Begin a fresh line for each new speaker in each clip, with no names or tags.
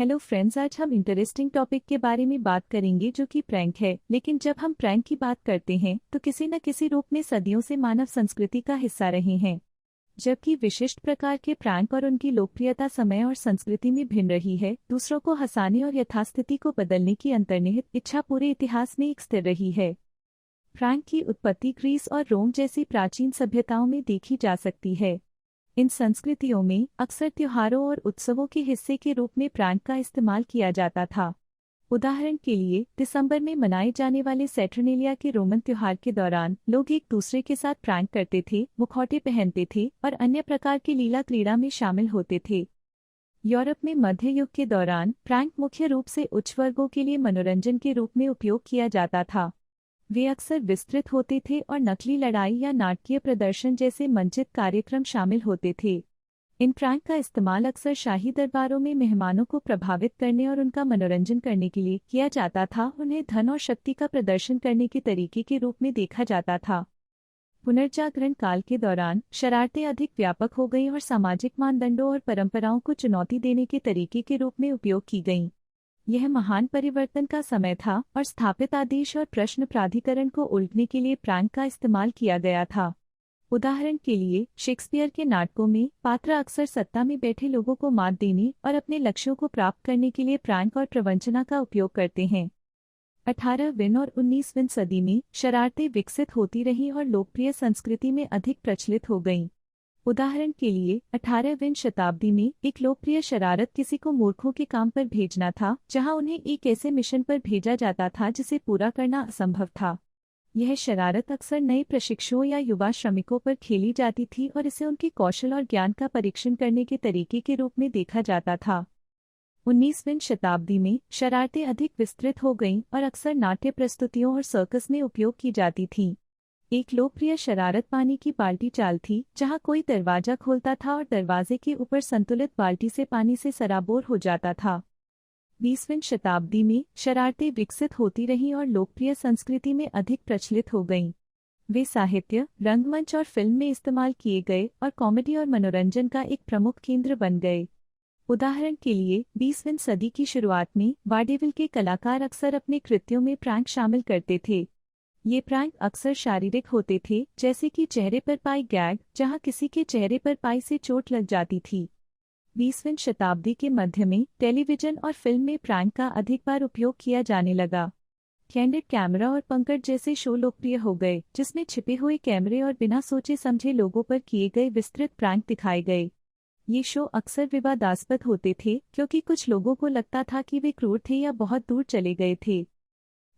Hello friends, आज हम interesting topic के बारे में बात करेंगे जो कि प्रैंक है। लेकिन जब हम प्रैंक की बात करते हैं तो किसी न किसी रूप में सदियों से मानव संस्कृति का हिस्सा रहे हैं। जबकि विशिष्ट प्रकार के प्रैंक और उनकी लोकप्रियता समय और संस्कृति में भिन्न रही है, दूसरों को हंसाने और यथास्थिति को बदलने की अंतर्निहित इच्छा पूरे इतिहास में एक स्थिर रही है। प्रैंक की उत्पत्ति ग्रीस और रोम जैसी प्राचीन सभ्यताओं में देखी जा सकती है। इन संस्कृतियों में अक्सर त्योहारों और उत्सवों के हिस्से के रूप में प्रैंक का इस्तेमाल किया जाता था। उदाहरण के लिए, दिसंबर में मनाए जाने वाले सैटर्नेलिया के रोमन त्योहार के दौरान लोग एक दूसरे के साथ प्रैंक करते थे, मुखौटे पहनते थे और अन्य प्रकार की लीला क्रीड़ा में शामिल होते थे। यूरोप में मध्य युग के दौरान प्रैंक मुख्य रूप से उच्च वर्गों के लिए मनोरंजन के रूप में उपयोग किया जाता था। वे अक्सर विस्तृत होते थे और नकली लड़ाई या नाटकीय प्रदर्शन जैसे मंचित कार्यक्रम शामिल होते थे। इन प्रैंक का इस्तेमाल अक्सर शाही दरबारों में मेहमानों को प्रभावित करने और उनका मनोरंजन करने के लिए किया जाता था। उन्हें धन और शक्ति का प्रदर्शन करने के तरीके के रूप में देखा जाता था। पुनर्जागरण काल के दौरान शरारतें अधिक व्यापक हो गईं और सामाजिक मानदंडों और परंपराओं को चुनौती देने के तरीके के रूप में उपयोग की गईं। यह महान परिवर्तन का समय था और स्थापित आदेश और प्रश्न प्राधिकरण को उलटने के लिए प्रैंक का इस्तेमाल किया गया था। उदाहरण के लिए, शेक्सपियर के नाटकों में पात्र अक्सर सत्ता में बैठे लोगों को मात देने और अपने लक्ष्यों को प्राप्त करने के लिए प्रैंक और प्रवंचना का उपयोग करते हैं। 18वीं और 19वीं सदी में शरारतें विकसित होती रहीं और लोकप्रिय संस्कृति में अधिक प्रचलित हो गईं। उदाहरण के लिए, 18वीं शताब्दी में एक लोकप्रिय शरारत किसी को मूर्खों के काम पर भेजना था, जहां उन्हें एक ऐसे मिशन पर भेजा जाता था जिसे पूरा करना असंभव था। यह शरारत अक्सर नए प्रशिक्षुओं या युवा श्रमिकों पर खेली जाती थी और इसे उनके कौशल और ज्ञान का परीक्षण करने के तरीके के रूप में देखा जाता था। 19वीं शताब्दी में शरारतें अधिक विस्तृत हो गईं और अक्सर नाट्य प्रस्तुतियों और सर्कस में उपयोग की जाती थीं। एक लोकप्रिय शरारत पानी की बाल्टी चाल थी, जहां कोई दरवाजा खोलता था और दरवाजे के ऊपर संतुलित बाल्टी से पानी से सराबोर हो जाता था। 20वीं शताब्दी में शरारतें विकसित होती रहीं और लोकप्रिय संस्कृति में अधिक प्रचलित हो गईं। वे साहित्य, रंगमंच और फिल्म में इस्तेमाल किए गए और कॉमेडी और मनोरंजन का एक प्रमुख केंद्र बन गए। उदाहरण के लिए, 20वीं सदी की शुरुआत में वाडेविल के कलाकार अक्सर अपने कृत्यों में प्रैंक शामिल करते थे। ये प्रैंक अक्सर शारीरिक होते थे, जैसे कि चेहरे पर पाई गैग, जहां किसी के चेहरे पर पाई से चोट लग जाती थी। 20वीं शताब्दी के मध्य में टेलीविजन और फिल्म में प्रैंक का अधिक बार उपयोग किया जाने लगा। कैंडिड कैमरा और पंकज जैसे शो लोकप्रिय हो गए, जिसमें छिपे हुए कैमरे और बिना सोचे समझे लोगों पर किए गए विस्तृत प्रैंक दिखाए गए। ये शो अक्सर विवादास्पद होते थे, क्योंकि कुछ लोगों को लगता था कि वे क्रूर थे या बहुत दूर चले गए थे।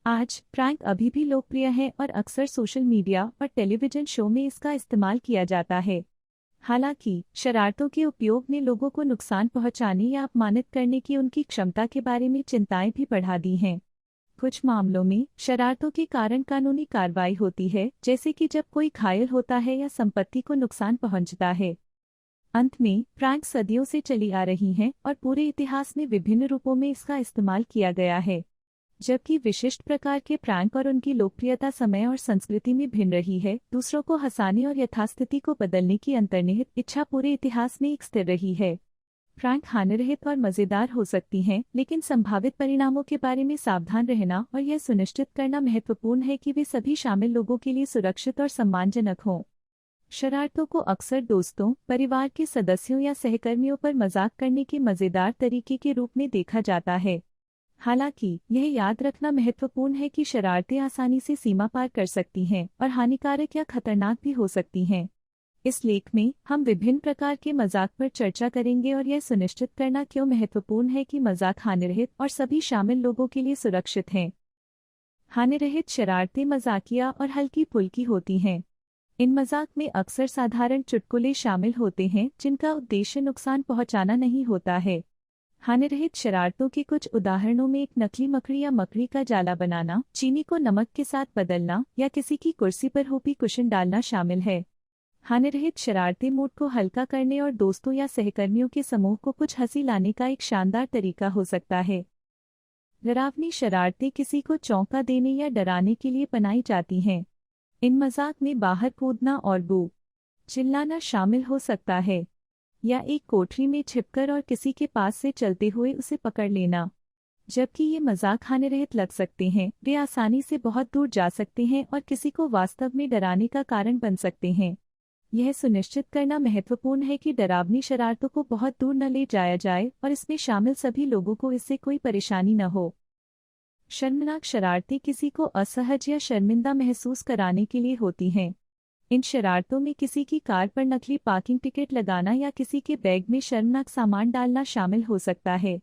आज प्रैंक अभी भी लोकप्रिय है और अक्सर सोशल मीडिया और टेलीविजन शो में इसका इस्तेमाल किया जाता है। हालांकि शरारतों के उपयोग ने लोगों को नुकसान पहुंचाने या अपमानित करने की उनकी क्षमता के बारे में चिंताएं भी बढ़ा दी हैं। कुछ मामलों में शरारतों के कारण कानूनी कार्रवाई होती है, जैसे कि जब कोई घायल होता है या संपत्ति को नुकसान पहुंचता है। अंत में, प्रैंक सदियों से चली आ रही हैं और पूरे इतिहास में विभिन्न रूपों में इसका इस्तेमाल किया गया है। जबकि विशिष्ट प्रकार के प्रैंक और उनकी लोकप्रियता समय और संस्कृति में भिन्न रही है, दूसरों को हंसाने और यथास्थिति को बदलने की अंतर्निहित इच्छा पूरे इतिहास में एक स्थिर रही है। प्रैंक हानिरहित और मजेदार हो सकती हैं, लेकिन संभावित परिणामों के बारे में सावधान रहना और यह सुनिश्चित करना महत्वपूर्ण है कि वे सभी शामिल लोगों के लिए सुरक्षित और सम्मानजनक हों। शरारतों को अक्सर दोस्तों, परिवार के सदस्यों या सहकर्मियों पर मजाक करने के मजेदार तरीके के रूप में देखा जाता है। हालांकि यह याद रखना महत्वपूर्ण है कि शरारतें आसानी से सीमा पार कर सकती हैं और हानिकारक या खतरनाक भी हो सकती हैं। इस लेख में हम विभिन्न प्रकार के मजाक पर चर्चा करेंगे और यह सुनिश्चित करना क्यों महत्वपूर्ण है कि मजाक हानिरहित और सभी शामिल लोगों के लिए सुरक्षित हैं। हानिरहित शरारतें मजाकिया और हल्की फुल्की होती हैं। इन मजाक में अक्सर साधारण चुटकुले शामिल होते हैं, जिनका उद्देश्य नुकसान पहुंचाना नहीं होता है। हानिरहित शरारतों के कुछ उदाहरणों में एक नकली मकड़ी या मकड़ी का जाला बनाना, चीनी को नमक के साथ बदलना या किसी की कुर्सी पर हुपी कुशन डालना शामिल है। हानिरहित शरारतें मूड को हल्का करने और दोस्तों या सहकर्मियों के समूह को कुछ हंसी लाने का एक शानदार तरीका हो सकता है। डरावनी शरारतें किसी को चौंका देने या डराने के लिए बनाई जाती हैं। इन मजाक में बाहर कूदना और बू चिल्लाना शामिल हो सकता है। या एक कोठरी में छिपकर और किसी के पास से चलते हुए उसे पकड़ लेना। जबकि ये मजाक हानिरहित लग सकते हैं, वे आसानी से बहुत दूर जा सकते हैं और किसी को वास्तव में डराने का कारण बन सकते हैं। यह सुनिश्चित करना महत्वपूर्ण है कि डरावनी शरारतों को बहुत दूर न ले जाया जाए और इसमें शामिल सभी लोगों को इससे कोई परेशानी न हो। शर्मनाक शरारतें किसी को असहज या शर्मिंदा महसूस कराने के लिए होती हैं। इन शरारतों में किसी की कार पर नकली पार्किंग टिकट लगाना या किसी के बैग में शर्मनाक सामान डालना शामिल हो सकता है।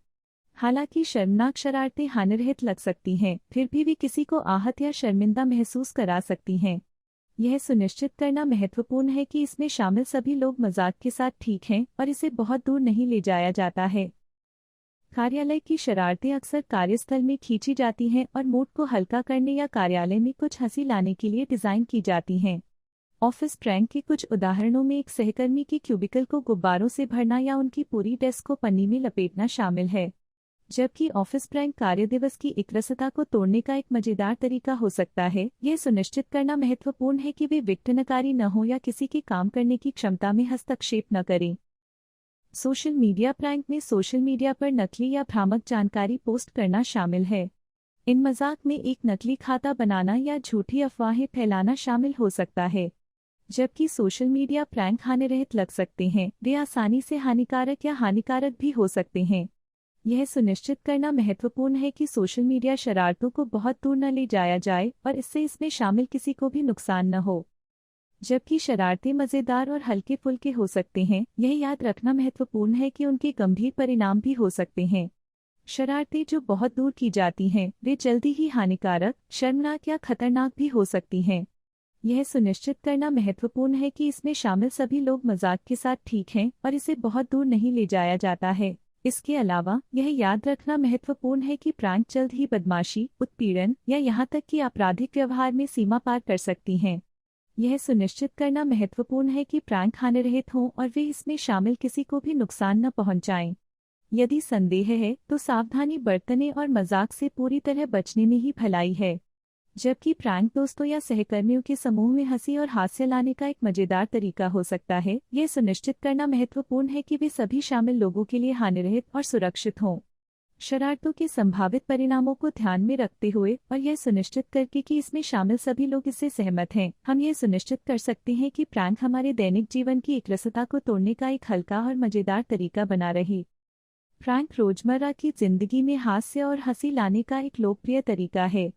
हालांकि शर्मनाक शरारतें हानिरहित लग सकती हैं, फिर भी किसी को आहत या शर्मिंदा महसूस करा सकती हैं। यह सुनिश्चित करना महत्वपूर्ण है कि इसमें शामिल सभी लोग मजाक के साथ ठीक हैं और इसे बहुत दूर नहीं ले जाया जाता है। कार्यालय की शरारतें अक्सर कार्यस्थल में खींची जाती हैं और मूड को हल्का करने या कार्यालय में कुछ हंसी लाने के लिए डिजाइन की जाती हैं। ऑफिस प्रैंक के कुछ उदाहरणों में एक सहकर्मी की क्यूबिकल को गुब्बारों से भरना या उनकी पूरी डेस्क को पन्नी में लपेटना शामिल है। जबकि ऑफिस प्रैंक कार्यदिवस की एकरसता को तोड़ने का एक मजेदार तरीका हो सकता है। यह सुनिश्चित करना महत्वपूर्ण है कि वे विघटनकारी न हो या किसी के काम करने की क्षमता में हस्तक्षेप न करें। सोशल मीडिया प्रैंक में सोशल मीडिया पर नकली या भ्रामक जानकारी पोस्ट करना शामिल है। इन मजाक में एक नकली खाता बनाना या झूठी अफवाहें फैलाना शामिल हो सकता है। जबकि सोशल मीडिया प्रैंक हानिरहित लग सकते हैं, वे आसानी से हानिकारक या हानिकारक भी हो सकते हैं। यह सुनिश्चित करना महत्वपूर्ण है कि सोशल मीडिया शरारतों को बहुत दूर न ले जाया जाए और इससे इसमें शामिल किसी को भी नुकसान न हो। जबकि शरारतें मज़ेदार और हल्के फुल्के हो सकते हैं, यह याद रखना महत्वपूर्ण है कि उनके गंभीर परिणाम भी हो सकते हैं। शरारतें जो बहुत दूर की जाती हैं, वे जल्दी ही हानिकारक, शर्मनाक या खतरनाक भी हो सकती हैं। यह सुनिश्चित करना महत्वपूर्ण है कि इसमें शामिल सभी लोग मजाक के साथ ठीक हैं और इसे बहुत दूर नहीं ले जाया जाता है। इसके अलावा यह याद रखना महत्वपूर्ण है कि प्रैंक जल्द ही बदमाशी, उत्पीड़न या यहाँ तक कि आपराधिक व्यवहार में सीमा पार कर सकती हैं। यह सुनिश्चित करना महत्वपूर्ण है कि प्रैंक हानिरहित हों और वे इसमें शामिल किसी को भी नुकसान न पहुंचाएं। यदि संदेह है तो सावधानी बरतने और मजाक से पूरी तरह बचने में ही भलाई है। जबकि प्रैंक दोस्तों या सहकर्मियों के समूह में हंसी और हास्य लाने का एक मजेदार तरीका हो सकता है, यह सुनिश्चित करना महत्वपूर्ण है कि वे सभी शामिल लोगों के लिए हानिरहित और सुरक्षित हों। शरारतों के संभावित परिणामों को ध्यान में रखते हुए और यह सुनिश्चित करके कि इसमें शामिल सभी लोग इससे सहमत हैं, हम यह सुनिश्चित कर सकते हैं कि प्रैंक हमारे दैनिक जीवन की एकरसता को तोड़ने का एक हल्का और मजेदार तरीका बना रहे। प्रैंक रोजमर्रा की जिंदगी में हास्य और हंसी लाने का एक लोकप्रिय तरीका है।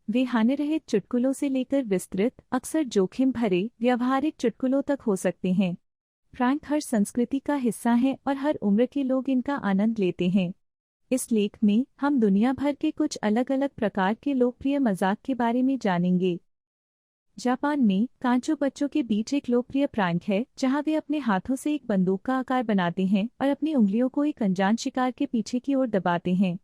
वे हानिरहित चुटकुलों से लेकर विस्तृत, अक्सर जोखिम भरे, व्यावहारिक चुटकुलों तक हो सकते हैं। प्रैंक हर संस्कृति का हिस्सा हैं और हर उम्र के लोग इनका आनंद लेते हैं। इस लेख में हम दुनिया भर के कुछ अलग अलग प्रकार के लोकप्रिय मजाक के बारे में जानेंगे। जापान में कांचो बच्चों के बीच एक लोकप्रिय प्रैंक है, जहां वे अपने हाथों से एक बंदूक का आकार बनाते हैं और अपनी उंगलियों को एक अनजान शिकार के पीछे की ओर दबाते हैं।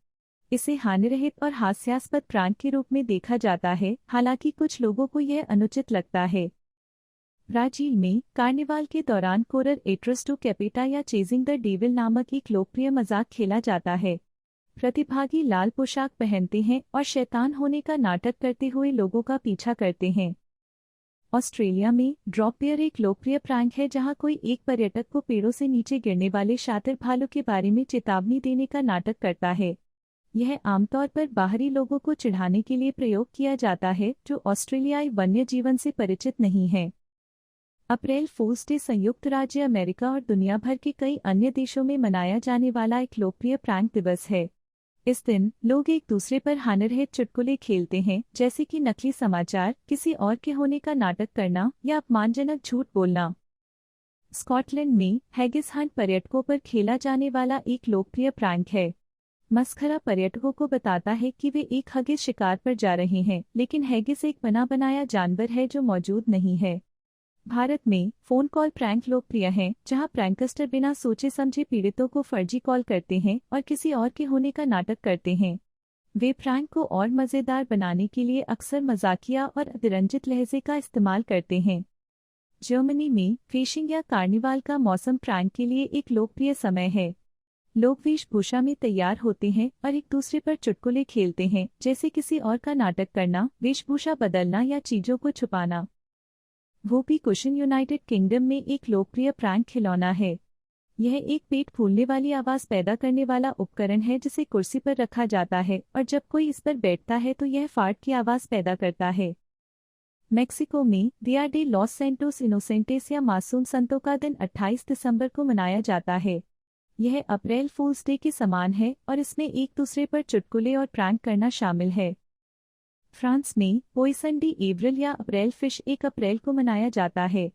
इसे हानिरहित और हास्यास्पद प्रैंक के रूप में देखा जाता है, हालांकि कुछ लोगों को यह अनुचित लगता है। ब्राजील में कार्निवाल के दौरान कोरर एट्रस डू कैपिटा या चेजिंग द डेविल नामक एक लोकप्रिय मजाक खेला जाता है। प्रतिभागी लाल पोशाक पहनते हैं और शैतान होने का नाटक करते हुए लोगों का पीछा करते हैं। ऑस्ट्रेलिया में ड्रॉप बेयर एक लोकप्रिय प्रैंक है, जहां कोई एक पर्यटक को पेड़ों से नीचे गिरने वाले शातिर भालू के बारे में चेतावनी देने का नाटक करता है। यह आमतौर पर बाहरी लोगों को चिढ़ाने के लिए प्रयोग किया जाता है जो ऑस्ट्रेलियाई वन्य जीवन से परिचित नहीं हैं। अप्रैल फूल्स डे संयुक्त राज्य अमेरिका और दुनिया भर के कई अन्य देशों में मनाया जाने वाला एक लोकप्रिय प्रैंक दिवस है। इस दिन लोग एक दूसरे पर हानिरहित चुटकुले खेलते हैं, जैसे कि नकली समाचार, किसी और के होने का नाटक करना या अपमानजनक झूठ बोलना। स्कॉटलैंड में हैगिस हंट पर्यटकों पर खेला जाने वाला एक लोकप्रिय प्रैंक है। मस्खरा पर्यटकों को बताता है कि वे एक हगिस शिकार पर जा रहे हैं, लेकिन हैगिस एक बना बनाया जानवर है जो मौजूद नहीं है। भारत में फोन कॉल प्रैंक लोकप्रिय हैं, जहां प्रैंकस्टर बिना सोचे समझे पीड़ितों को फर्जी कॉल करते हैं और किसी और के होने का नाटक करते हैं। वे प्रैंक को और मज़ेदार बनाने के लिए अक्सर मजाकिया और अतिरंजित लहजे का इस्तेमाल करते हैं। जर्मनी में फेशिंग या कार्निवाल का मौसम प्रैंक के लिए एक लोकप्रिय समय है। लोग वेशभूषा में तैयार होते हैं और एक दूसरे पर चुटकुले खेलते हैं, जैसे किसी और का नाटक करना, वेशभूषा बदलना या चीजों को छुपाना। वोपी कुशन यूनाइटेड किंगडम में एक लोकप्रिय प्रैंक खिलौना है। यह एक पेट फूलने वाली आवाज पैदा करने वाला उपकरण है जिसे कुर्सी पर रखा जाता है और जब कोई इस पर बैठता है तो यह फार्ट की आवाज पैदा करता है। मेक्सिको में डिया डे लॉस सैंटोस इनोसेंटेस या मासूम संतों का दिन 28 दिसंबर को मनाया जाता है। यह अप्रैल फूल्स डे के समान है और इसमें एक दूसरे पर चुटकुले और प्रैंक करना शामिल है। फ्रांस में पोइसन डी एवरिल या अप्रैल फिश 1 अप्रैल को मनाया जाता है।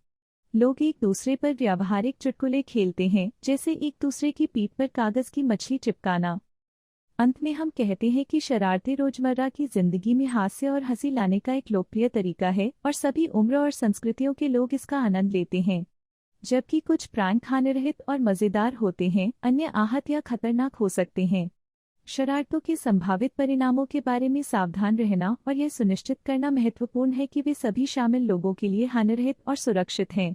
लोग एक दूसरे पर व्यावहारिक चुटकुले खेलते हैं, जैसे एक दूसरे की पीठ पर कागज की मछली चिपकाना। अंत में हम कहते हैं कि शरारतें रोजमर्रा की जिंदगी में हास्य और हंसी लाने का एक लोकप्रिय तरीका है और सभी उम्र और संस्कृतियों के लोग इसका आनंद लेते हैं। जबकि कुछ प्रैंक हानिरहित और मजेदार होते हैं, अन्य आहत या खतरनाक हो सकते हैं। शरारतों के संभावित परिणामों के बारे में सावधान रहना और यह सुनिश्चित करना महत्वपूर्ण है कि वे सभी शामिल लोगों के लिए हानिरहित और सुरक्षित हैं।